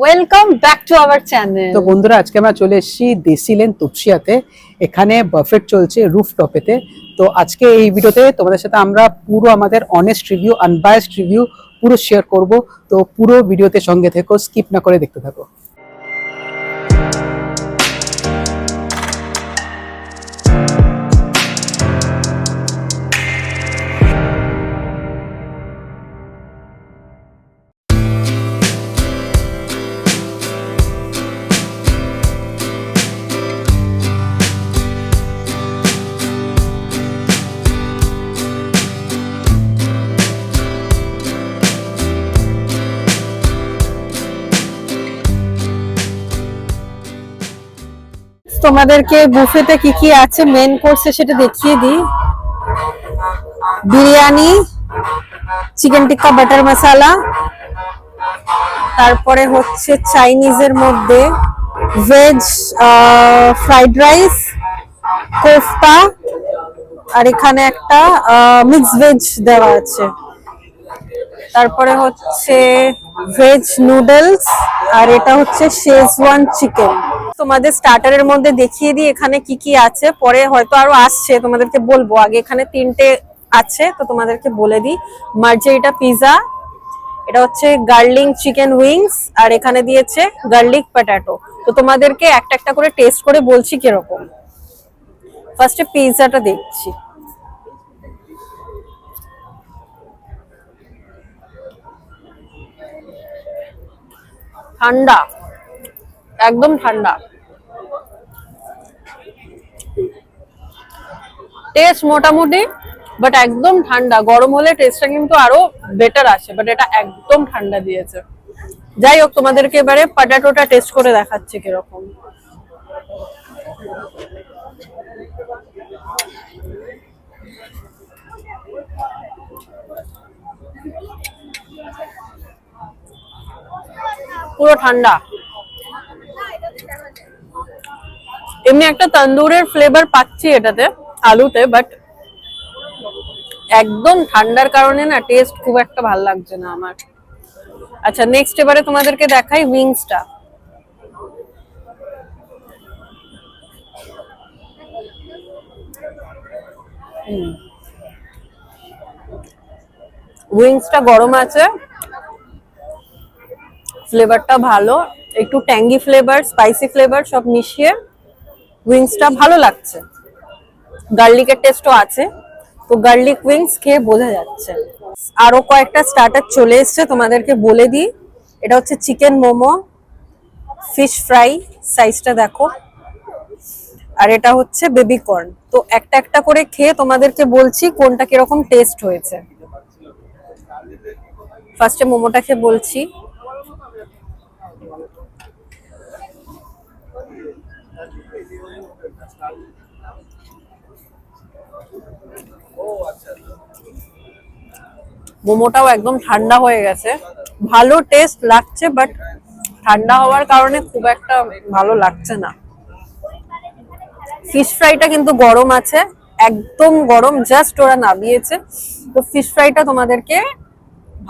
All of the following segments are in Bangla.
Welcome back to our channel. তো বন্ধুরা, আজকে আমরা চলে এসেছি দেশি লেন তপসিয়াতে। এখানে বাফেট চলছে রুফটপেতে। তো আজকে এই ভিডিওতে তোমাদের সাথে আমরা পুরো আমাদের অনেস্ট রিভিউ, আনবায়াসড রিভিউ পুরো শেয়ার করব। তো পুরো ভিডিওতে সঙ্গে থেকো, স্কিপ না করে দেখতে থাকো। তোমাদেরকে বুফেতে কি কি আছে মেন কোর্সে সেটা দেখিয়ে দিই। বিরিয়ানি, চিকেন টিক্কা বাটার মশলা, তারপরে হচ্ছে চাইনিজের মধ্যে ভেজ ফ্রাইড রাইস, কোফতা, আর এখানে একটা মিক্স ভেজ দেওয়া আছে। তারপরে হচ্ছে ভেজ নুডলস, আর এটা হচ্ছে শেজওয়ান চিকেন। তোমাদের স্টার্টারের মধ্যে দেখিয়ে দিই এখানে কি কি আছে, পরে হয়তো আরো আসছে তোমাদেরকে বলবো। আগে এখানে তিনটে আছে তো তোমাদেরকে বলে দিই। মার্জেরিটা পিজা, এটা হচ্ছে গার্লিক চিকেন উইংস, আর এখানে দিয়েছে গার্লিক পটেটো। তো তোমাদেরকে একটা একটা করে টেস্ট করে বলছি কিরকম। ফার্স্টে পিজাটা দেখছি। ঠান্ডা, একদম ঠান্ডা। টেস্ট মোটামুটি, বাট একদম ঠান্ডা। গরম হলে টেস্টটা কিন্তু আরো বেটার আসে, বাট এটা একদম ঠান্ডা দিয়েছে। যাই হোক, তোমাদেরকে এবারে পটেটোটা টেস্ট করে দেখাচ্ছি কিরকম। পুরো ঠান্ডা। এমনি একটা তন্দুরের ফ্লেভার পাচ্ছি এটাতে, আলুতে, বাট একদম ঠান্ডার কারণে না টেস্ট খুব একটা ভালো লাগছে না আমার। আচ্ছা, নেক্সট এবারে তোমাদেরকে দেখাই উইংসটা। উইংসটা গরম আছে, ফ্লেভারটা ভালো, একটু ট্যাঙ্গি ফ্লেভার, স্পাইসি ফ্লেভার সব মিশিয়ে উইংসটা ভালো লাগছে। গার্লিকের টেস্টও আছে, তো গার্লিক উইংস খেয়ে বোঝা যাচ্ছে। আরো কয়েকটা স্টার্টার চলে এসছে, তোমাদেরকে বলে দিই। এটা হচ্ছে চিকেন মোমো, ফিশ ফ্রাই, সাইজটা দেখো, আর এটা হচ্ছে বেবি কর্ন। তো একটা একটা করে খেয়ে তোমাদেরকে বলছি কোনটা কিরকম টেস্ট হয়েছে। ফার্স্টে মোমোটা খেয়ে বলছি। মোমোটাও একদম ঠান্ডা হয়ে গেছে, ভালো টেস্ট লাগছে, বাট ঠান্ডা হওয়ার কারণে খুব একটা ভালো লাগছে না। ফিশ ফ্রাইটা কিন্তু গরম আছে, একদম গরম, জাস্ট ওরা নামিয়েছে। তো ফিশ ফ্রাইটা তোমাদেরকে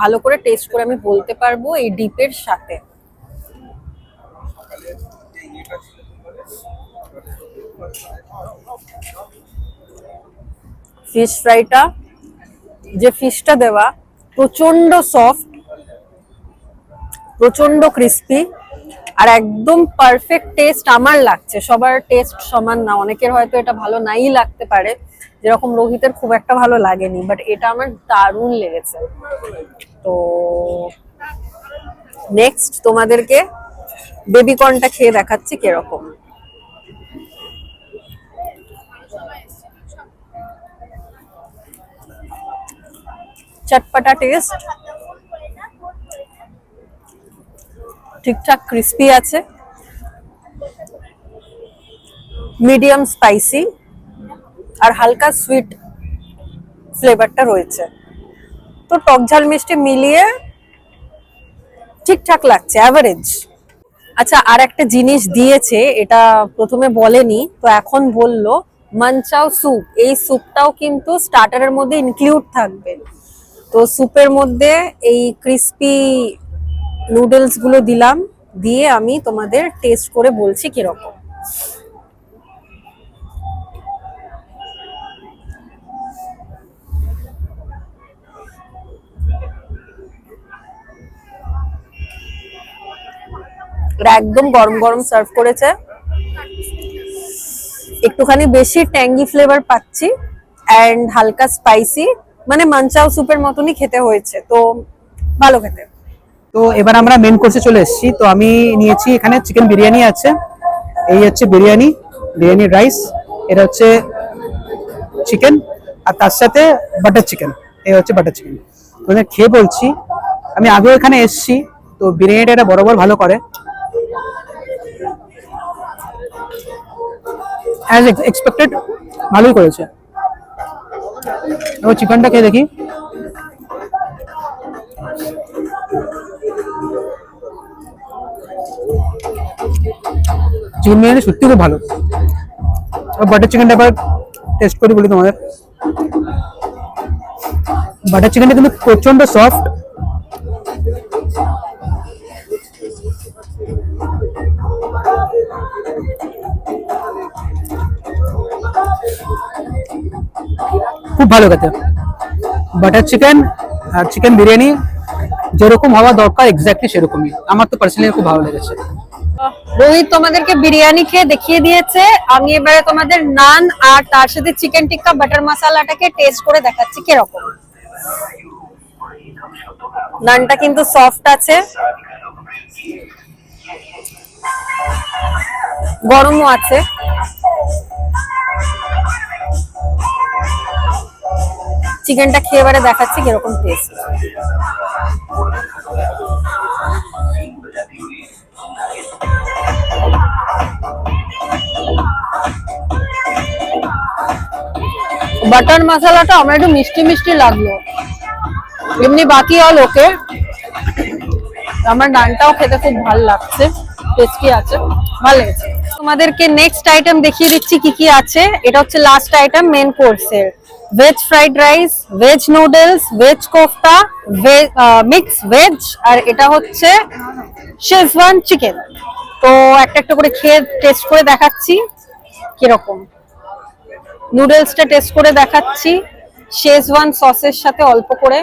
ভালো করে টেস্ট করে আমি বলতে পারবো এই ডিপের সাথে। ফিশ ফ্রাইটা, যে ফিশটা দেওয়া প্রচন্ড সফট, প্রচন্ড ক্রিস্পি, আর একদম পারফেক্ট টেস্ট আমার লাগছে। সবার টেস্ট সমান না, অনেকের হয়তো এটা ভালো নাই লাগতে পারে, যেরকম রোহিতের খুব একটা ভালো লাগেনি, বাট এটা আমার দারুণ লেগেছে। তো নেক্সট তোমাদেরকে বেবি কর্নটা খেয়ে দেখাচ্ছি কিরকম। চটপটা টেস্ট, ঠিকঠাক ক্রিস্পি আছে, মিডিয়াম স্পাইসি, আর হালকা সুইট ফ্লেভারটা রয়েছে। তো টক ঝাল মিষ্টি মিলিয়ে ঠিকঠাক লাগছে, অ্যাভারেজ। আচ্ছা, আর একটা জিনিস দিয়েছে, এটা প্রথমে বলেনি তো এখন বললো, মানচাও স্যুপ। এই স্যুপটাও কিন্তু স্টার্টারের মধ্যে ইনক্লুড থাকবে। তো স্যুপের মধ্যে এই ক্রিস্পি নুডলস গুলো দিলাম, দিয়ে আমি তোমাদের টেস্ট করে বলছি কিরকম। এটা একদম গরম গরম সার্ভ করেছে, একটুখানি বেশি ট্যাঙ্গি ফ্লেভার পাচ্ছি এন্ড হালকা স্পাইসি, মানে মানচাও স্যুপের মতনই খেতে হয়েছে, তো ভালো খেতে। তো এবার আমরা মেন কোর্সে চলে এসেছি। তো আমি নিয়েছি এখানে চিকেন বিরিয়ানি আছে, এই হচ্ছে বিরিয়ানি, বিরিয়ানি রাইস, এটা হচ্ছে চিকেন, আর তার সাথে বাটার চিকেন, এই হচ্ছে বাটার চিকেন। তো খেয়ে বলছি, আমি আগেও এখানে এসেছি, তো বিরিয়ানিটা এটা বরাবর ভালো করে, অ্যাজ এক্সপেক্টেড ভালোই করেছে। এবার চিকেনটা খেয়ে দেখি। চিকেন বিরিয়ানি সত্যি খুব ভালো। বাটার চিকেনটা এবার টেস্ট করি বলি তোমাদের। বাটার চিকেনটা কিন্তু প্রচন্ড সফট, খুব ভালো খেতে। বাটার চিকেন আর চিকেন বিরিয়ানি যেরকম হওয়া দরকার এক্স্যাক্টলি সেরকমই, আমার তো পার্সোনালি খুব ভালো লেগেছে। রোহিত তোমাদেরকে বিরিয়ানি খেয়ে দেখিয়ে দিয়েছে, আমি এবারে তোমাদের নান আর তার সাথে চিকেন টিক্কা বাটার মশলাটাকে টেস্ট করে দেখাচ্ছি কিরকম। নানটা কিন্তু সফট আছে, গরমও আছে। চিকেনটা খেয়ে এবারে দেখাচ্ছি কিরকম টেস্ট। বাটার মশলাটা আমার একটু মিষ্টি মিষ্টি লাগলো, এমনি বাকি অল ওকে। আমার নানটাও খেতে খুব ভালো লাগছে, টেস্টি আছে, ভালো লেগেছে। তোমাদেরকে নেক্সট আইটেম দেখিয়ে দিচ্ছি কি কি আছে। এটা হচ্ছে লাস্ট আইটেম মেন কোর্সের, veg fried rice, veg noodles, veg kofta, mix veg, আর এটা হচ্ছে শেজওয়ান চিকেন। তো একটা একটা করে খেয়ে টেস্ট করে দেখাচ্ছি কিরকম। নুডলসটা টেস্ট করে দেখাচ্ছি শেজওয়ান সসের সাথে অল্প করে।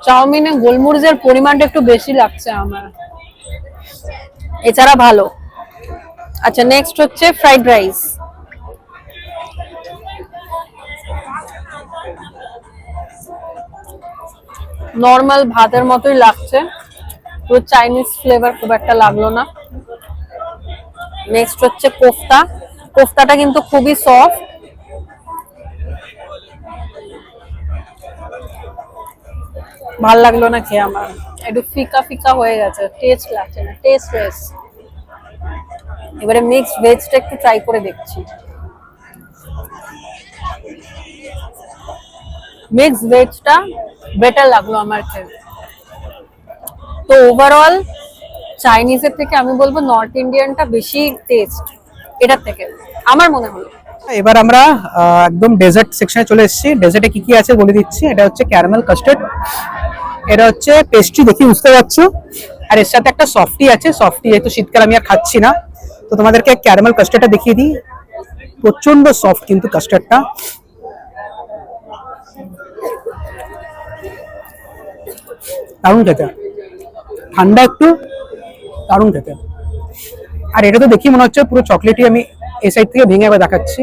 চাউমিনে গোলমরিচের পরিমাণটা একটু বেশি লাগছে আমার, এছাড়া ভালো। আচ্ছা, নেক্সট হচ্ছে ফ্রাইড রাইস। নর্মাল ভাতের মতোই লাগছে, তো চাইনিজ ফ্লেভার খুব একটা লাগলো না। নেক্সট হচ্ছে কোফতা, কোফতাটা কিন্তু খুবই সফট, ভাল লাগলো না খেয়ে, আমার একটু ফিকা ফিকা হয়ে গেছে, টেস্ট লাগছে না, টেস্টলেস। এবারে মিক্সড ভেজটা একটু ট্রাই করে দেখছি। মিক্সড ভেজটা বেটার লাগলো আমার খেতে। তো ওভারঅল চাইনিজের থেকে আমি বলবো নর্থ ইন্ডিয়ানটা বেশি টেস্ট এটার থেকে, আমার মনে হলো। এবার আমরা একদম ডেজার্ট সেকশনে চলে এসেছি। ডেজার্টে কি কি আছে বলে দিচ্ছি। এটা হচ্ছে ক্যারামেল কাস্টার্ড, এটা হচ্ছে পেস্ট্রি, দেখি বুঝতে পারছো, আর এর সাথে একটা সফটি আছে। সফটি যেহেতু শীতকাল আমি আর খাচ্ছি না, তো তোমাদেরকে ক্যারামেল কাস্টার্ডটা দেখিয়ে দিই। প্রচন্ড সফট কিন্তু কাস্টার্ডটা, দারুণ খেতে, ঠান্ডা একটু, দারুণ খেতে। আর এটা তো দেখি মনে হচ্ছে পুরো চকলেটই। আমি এই সাইড থেকে ভেঙে আবার দেখাচ্ছি।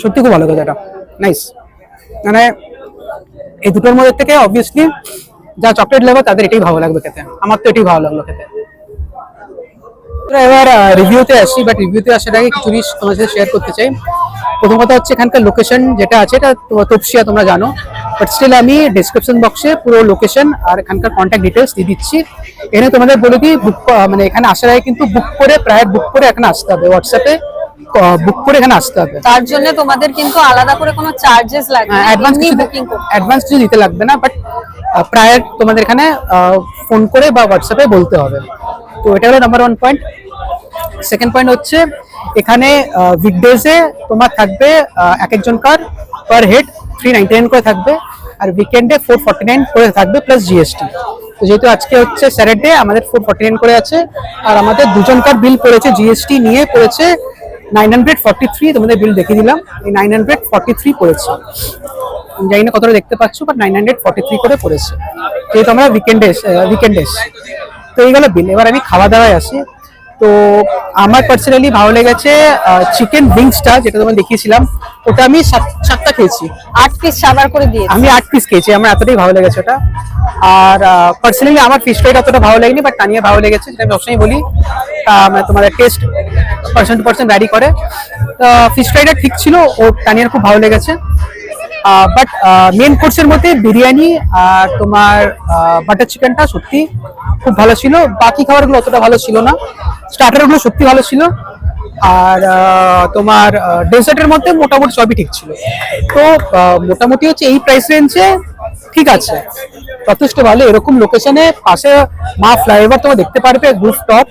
সত্যি খুব ভালো খেতে, এটা নাইস। মানে এই দুটোর মধ্যে থেকে অবভিয়াসলি যা চকলেট লেভার তাদের এটাই ভালো লাগবে খেতে, আমার তো এটাই ভালো লাগলো খেতে। এবার রিভিউতে আসি, বাট রিভিউতে আসার আগে কিছু জিনিস তোমার সাথে শেয়ার করতে চাই। প্রথম কথা হচ্ছে এখানকার লোকেশন যেটা আছে, এটা তপসিয়া তোমরা জানো, বাট স্টিল আমি ডিসক্রিপশন বক্সে পুরো লোকেশন আর এখানকার কন্ট্যাক্ট ডিটেলস দিয়ে দিচ্ছি। এখানে তোমাদের বলে দিই, মানে এখানে আসার আগে কিন্তু বুক করে এখানে আসতে হবে, হোয়াটসঅ্যাপে বুক করে এখানে আসতে হবে। তার জন্য তোমাদের কিন্তু আলাদা করে কোনো চার্জেস লাগবে না, অ্যাডভান্স কিছু দিতে লাগবে না, বাট প্রায়র তোমাদের এখানে ফোন করে বা হোয়াটসঅ্যাপে বলতে হবে। তো এটা হলো নাম্বার 1 পয়েন্ট। সেকেন্ড পয়েন্ট হচ্ছে এখানে উইকডেজে তোমার থাকবে এক একজনকার পার হেড 399 করে থাকবে, আর উইকেন্ডে 449 করে থাকবে প্লাস জিএসটি। তো যেহেতু আজকে হচ্ছে স্যাটারডে, আমাদের 449 করে আছে, আর আমাদের দুজনকার বিল পড়েছে জিএসটি নিয়ে পড়েছে 943। তোমাদের বিল দেখিয়ে দিলাম, এই 943 পড়েছে। আমি জানি না কতটা দেখতে পাচ্ছ, বাট 943 করে পড়েছে, যেহেতু আমরা উইকেন্ডে। তো এই গেল বিল। এবার আমি খাওয়া দাওয়ায় আসি। তো আমার পার্সোনালি ভালো লেগেছে চিকেন উইংসটা, যেটা তোমায় দেখিয়েছিলাম, ওটা আমি 7টা খেয়েছি। 8 পিস সাবার করে দিয়েছি। আমি 8 পিস খেয়েছি, আমার এতটাই ভালো লেগেছে ওটা। আর পার্সোনালি আমার ফিশ ফ্রাইটা অতটা ভালো লাগেনি, বাট তানিয়া ভালো লেগেছে, যেটা আমি সবসময় বলি। মানে তোমাদের test person to person vary করে। ফিশ ফ্রাইটা ঠিক ছিল, ও তানিয়ার খুব ভালো লেগেছে। বাট মেন কোর্সের মধ্যে বিরিয়ানি আর তোমার বাটার চিকেনটা সত্যি খুব ভালো ছিল। বাকি খাবারগুলো অতটা ভালো ছিল না, স্টার্টারগুলো সত্যি ভালো ছিল। আর তোমার ডেজার্টের মধ্যে মোটামুটি সবই ঠিক ছিল। তো মোটামুটি হচ্ছে এই প্রাইস রেঞ্জে ঠিক আছে, যথেষ্ট ভালো। এরকম লোকেশনে পাশে মা ফ্লাইওভার তোমরা দেখতে পারবে, রুফ টপ,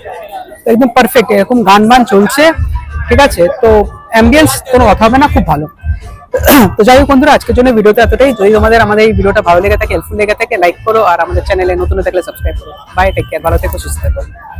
একদম পারফেক্ট। এরকম গান বান চলছে, ঠিক আছে। তো অ্যাম্বিয়েন্স কোনো কথা হবে না, খুব ভালো। তো যাই হোক বন্ধুরা, আজকের জন্য ভিডিওটা এতটাই। যদি তোমাদের আমাদের এই ভিডিওটা ভালো লেগে থাকে, হেল্পফুল লেগে থাকে, লাইক করো, আর আমাদের চ্যানেলে নতুন থাকলে সাবস্ক্রাইব করো। বাই, টেক কেয়ার, ভালো থেকো, সুস্থ থেকো।